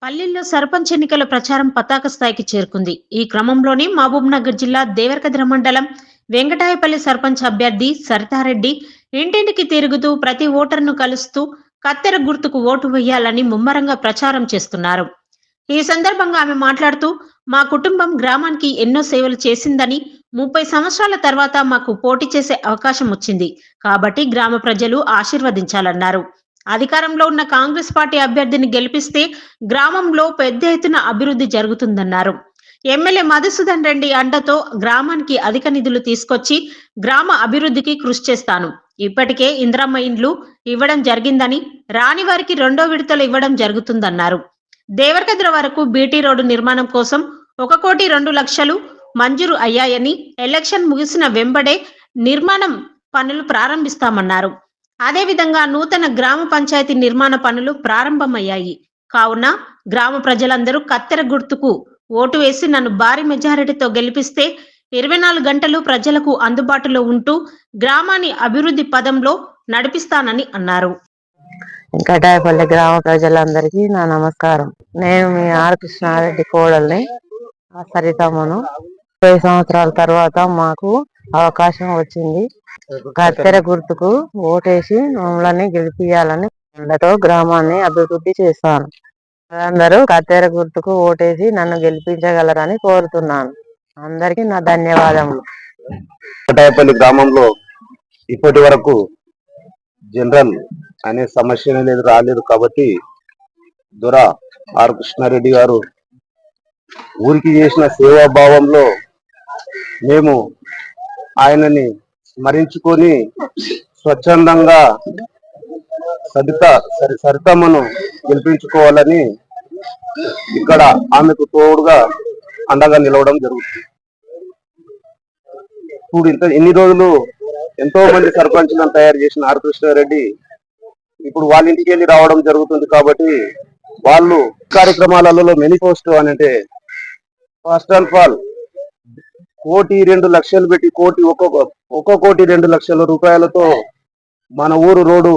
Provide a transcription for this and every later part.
పల్లెల్లో సర్పంచ్ ఎన్నికల ప్రచారం పతాక స్థాయికి చేరుకుంది. ఈ క్రమంలోనే మహబూబ్నగర్ జిల్లా దేవరకద్ర మండలం వెంకటాయపల్లి సర్పంచ్ అభ్యర్థి సరితారెడ్డి ఇంటింటికి తిరుగుతూ ప్రతి ఓటరును కలుస్తూ కత్తెర గుర్తుకు ఓటు వేయాలని ముమ్మరంగా ప్రచారం చేస్తున్నారు. ఈ సందర్భంగా ఆమె మాట్లాడుతూ, మా కుటుంబం గ్రామానికి ఎన్నో సేవలు చేసిందని, 30 సంవత్సరాల తర్వాత మాకు పోటీ చేసే అవకాశం వచ్చింది కాబట్టి గ్రామ ప్రజలు ఆశీర్వదించాలన్నారు. అధికారంలో ఉన్న కాంగ్రెస్ పార్టీ అభ్యర్థిని గెలిపిస్తే గ్రామంలో పెద్ద ఎత్తున అభివృద్ధి జరుగుతుందన్నారు. ఎమ్మెల్యే మధుసూదన్ రెడ్డి అండతో గ్రామానికి అధిక నిధులు తీసుకొచ్చి గ్రామ అభివృద్ధికి కృషి చేస్తాను. ఇప్పటికే ఇందిరమ్మ ఇండ్లు ఇవ్వడం జరిగిందని, రాని వారికి రెండో విడతలు ఇవ్వడం జరుగుతుందన్నారు. దేవరకద్ర వరకు బీటీ రోడ్డు నిర్మాణం కోసం 1,02,00,000 మంజూరు అయ్యాయని, ఎలక్షన్ ముగిసిన వెంబడే నిర్మాణం పనులు ప్రారంభిస్తామన్నారు. అదేవిధంగా నూతన గ్రామ పంచాయతీ నిర్మాణ పనులు ప్రారంభమయ్యాయి. కావున గ్రామ ప్రజలందరూ కత్తెర గుర్తుకు ఓటు వేసి నన్ను భారీ మెజారిటీతో గెలిపిస్తే 24 గంటలు ప్రజలకు అందుబాటులో ఉంటూ గ్రామాన్ని అభివృద్ధి పదంలో నడిపిస్తానని అన్నారు. వెంకటాయపల్లి గ్రామ ప్రజలందరికీ నా నమస్కారం. నేను మీ ఆర్ కృష్ణారెడ్డి కోడల్ని, సరితమ్మను. 20 సంవత్సరాల తర్వాత మాకు అవకాశం వచ్చింది. కత్తెర గుర్తుకు ఓటేసి మమ్మల్ని గెలిపియాలని అందరితో గ్రామాన్ని అభివృద్ధి చేస్తాను. అందరూ కత్తెర గుర్తుకు ఓటేసి నన్ను గెలిపించగలరని కోరుతున్నాను. అందరికీ నా ధన్యవాదములు. వెంకటాయపల్లి గ్రామంలో ఇప్పటి వరకు జనరల్ అనే సమస్య అనేది రాలేదు కాబట్టి దొర ఆర్ కృష్ణారెడ్డి గారు ఊరికి చేసిన సేవాభావంలో మేము ఆయనని స్మరించుకొని స్వచ్ఛందంగా సరితమ్మను గెలిపించుకోవాలని ఇక్కడ ఆమెకు తోడుగా అండగా నిలవడం జరుగుతుంది. ఇప్పుడు ఇన్ని రోజులు ఎంతో మంది సర్పంచులను తయారు చేసిన ఆర్ కృష్ణారెడ్డి ఇప్పుడు వాళ్ళ ఇంటికి వెళ్ళి రావడం జరుగుతుంది. కాబట్టి వాళ్ళు కార్యక్రమాలలో మేనిఫెస్టో అని అంటే ఫస్ట్ ఆఫ్ ఆల్ 1,02,00,000 పెట్టి 1,02,00,000 రూపాయలతో మన ఊరు రోడ్డు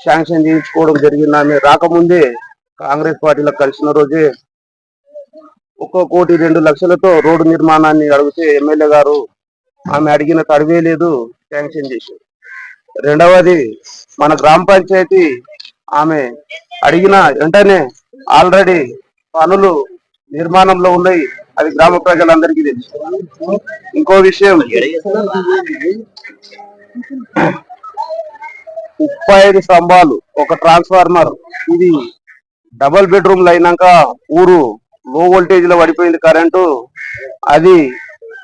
శాంక్షన్ చేయించుకోవడం జరిగింది. ఆమె రాకముందే కాంగ్రెస్ పార్టీలో కలిసిన రోజే 1,02,00,000తో రోడ్డు నిర్మాణాన్ని అడిగితే ఎమ్మెల్యే గారు ఆమె అడిగిన తడివే లేదు, శాంక్షన్ చేశారు. రెండవది మన గ్రామ పంచాయతీ ఆమె అడిగిన వెంటనే ఆల్రెడీ పనులు నిర్మాణంలో ఉన్నాయి. అది గ్రామ ప్రజలందరికీ తెలుసు. ఇంకో విషయం, 35 స్తంభాలు, ఒక ట్రాన్స్ఫార్మర్, ఇది డబుల్ బెడ్రూమ్లు అయినాక ఊరు లో వోల్టేజ్ లో పడిపోయింది కరెంటు.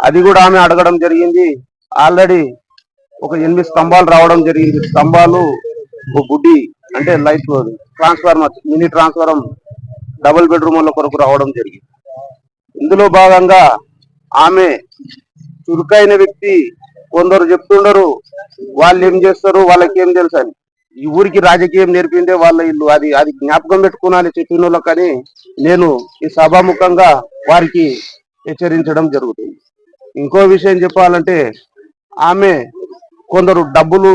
అది కూడా ఆమె అడగడం జరిగింది. ఆల్రెడీ ఒక 8 స్తంభాలు రావడం జరిగింది. స్తంభాలు ఒక గుడ్డి అంటే light transformer, mini transformer double బెడ్రూమ్ల కొరకు రావడం జరిగింది. ఇందులో భాగంగా ఆమె చురుకైన వ్యక్తి. కొందరు చెప్తుండరు వాళ్ళు ఏం చేస్తారు, వాళ్ళకి ఏం తెలుసు అని. ఈ ఊరికి రాజకీయం నేర్పిందే వాళ్ళ ఇల్లు. అది జ్ఞాపకం పెట్టుకున్నాను చెప్పిన కానీ నేను ఈ సభాముఖంగా వారికి హెచ్చరించడం జరుగుతుంది. ఇంకో విషయం చెప్పాలంటే ఆమె కొందరు డబ్బులు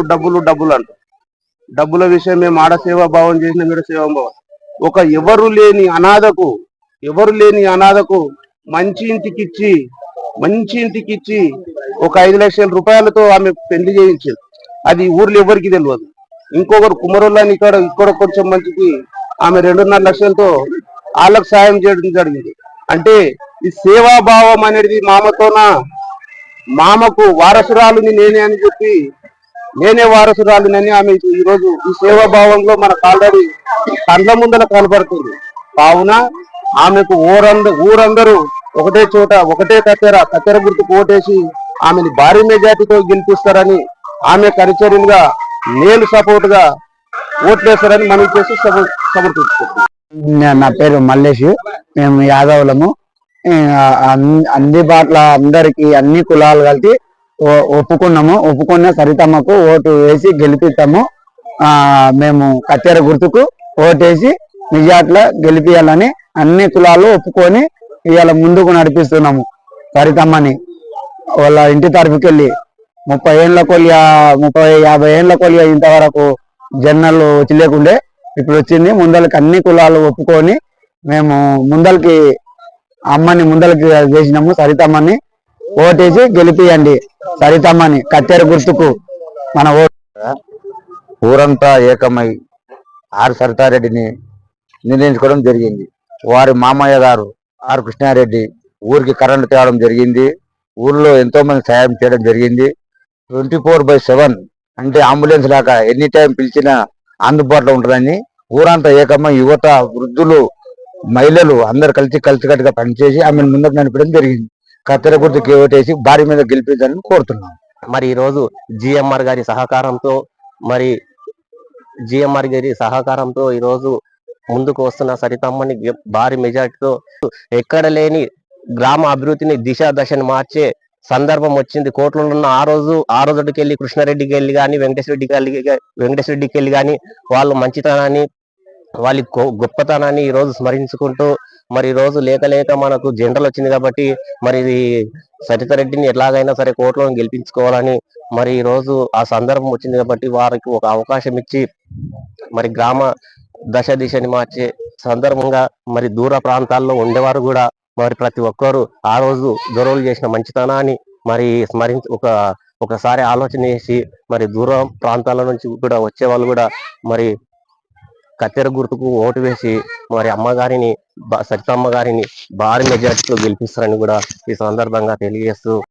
అంటారు. డబ్బుల విషయం మేము ఆడ సేవా భావం చేసిన మీరు సేవాభావం. ఒక ఎవరు లేని అనాథకు మంచి ఇంటికి ఇచ్చి ఒక 5 లక్షల రూపాయలతో ఆమె పెళ్లి చేయించారు. అది ఊర్లో ఎవరికి తెలియదు. ఇంకొకరు కుమరులని ఇక్కడ కొంచెం మంచికి ఆమె 2.5 లక్షలతో వాళ్ళకు సాయం చేయడం జరిగింది. అంటే ఈ సేవాభావం అనేది మామకు వారసురాలుని నేనే అని చెప్పి నేనే వారసురాలునని ఆమె ఈరోజు ఈ సేవాభావంలో మనకు ఆల్రెడీ కండ్ల ముందర కనపడుతుంది. కావున ఆమెకు ఊరందరూ ఒకటే చోట ఒకటే కత్తెర గుర్తుకు ఓటేసి ఆమెని భారీ మెజార్టీతో గెలిపిస్తారని, ఆమె కరిచర్యలుగా నేను సపోర్ట్ గా ఓట్లేస్తారని మనం చేసి సమర్పిస్తున్నాం. నా పేరు మల్లేష్. మేము యాదవులము. అందుబాటులో అందరికి అన్ని కులాలు కలిసి ఒప్పుకున్న సరితమ్మకు ఓటు వేసి గెలిపిస్తాము. మేము కత్తెర గుర్తుకు ఓటేసి నిజాట్లో గెలిపియాలని అన్ని కులాలు ఒప్పుకొని ఇవాళ ముందుకు నడిపిస్తున్నాము. సరితమ్మని వాళ్ళ ఇంటి తరపుకెళ్ళి 50 ఏళ్ళ కొలియా ఇంతవరకు జనాలు వచ్చి లేకుండే ఇప్పుడు వచ్చింది. ముందరికి అన్ని కులాలు ఒప్పుకొని మేము ముందలకి అమ్మని ముందలకి వేసినాము. సరితమ్మని ఓటేసి గెలిపియండి. సరితమ్మని కత్తెర గుర్తుకు మన ఊరంతా ఏకమై ఆర్ సరితారెడ్డిని నిర్ణయించుకోవడం జరిగింది. వారి మామయ్య గారు ఆర్ కృష్ణారెడ్డి ఊరికి కరెంటు తేవడం జరిగింది. ఊర్లో ఎంతో మంది సాయం చేయడం జరిగింది. 24/7 అంటే అంబులెన్స్ లాగా ఎనీ టైం పిలిచినా అందుబాటులో ఉంటుందని ఊరంతా ఏకమై యువత, వృద్ధులు, మహిళలు అందరు కలిసికట్టుగా పనిచేసి ఆమెను ముందుకు నడిపడం జరిగింది. కత్తెర గుర్తుకి ఓటేసి భారీ మీద గెలిపించాలని కోరుతున్నాం. మరి ఈ రోజు జిఎంఆర్ గారి సహకారంతో ఈ రోజు ముందుకు వస్తున్న సరితమ్మని భారీ మెజార్టీతో ఎక్కడ లేని గ్రామ అభివృద్ధిని దశని మార్చే సందర్భం వచ్చింది. కోట్లలో ఉన్న ఆ రోజుకి వెళ్ళి కృష్ణారెడ్డికి వెళ్ళి కానీ వెంకటేశ్వరరెడ్డికి వెళ్ళి కానీ వాళ్ళు మంచితనాన్ని, వాళ్ళ గొప్పతనాన్ని ఈ రోజు స్మరించుకుంటూ మరి ఈ రోజు లేక మనకు జనరల్ వచ్చింది కాబట్టి మరి సరితారెడ్డిని ఎలాగైనా సరే కోర్టులో గెలిపించుకోవాలని మరి ఈ రోజు ఆ సందర్భం వచ్చింది కాబట్టి వారికి ఒక అవకాశం ఇచ్చి మరి గ్రామ దిశని మార్చే సందర్భంగా మరి దూర ప్రాంతాల్లో ఉండేవారు కూడా మరి ప్రతి ఒక్కరు ఆ రోజు దొరలు చేసిన మంచితనాన్ని మరి ఒకసారి ఆలోచన చేసి మరి దూర ప్రాంతాల నుంచి కూడా వచ్చే వాళ్ళు కూడా మరి కత్తెర గుర్తుకు ఓటు వేసి మరి సరితమ్మ గారిని భారీ మెజార్టీతో గెలిపిస్తారని కూడా ఈ సందర్భంగా తెలియజేస్తూ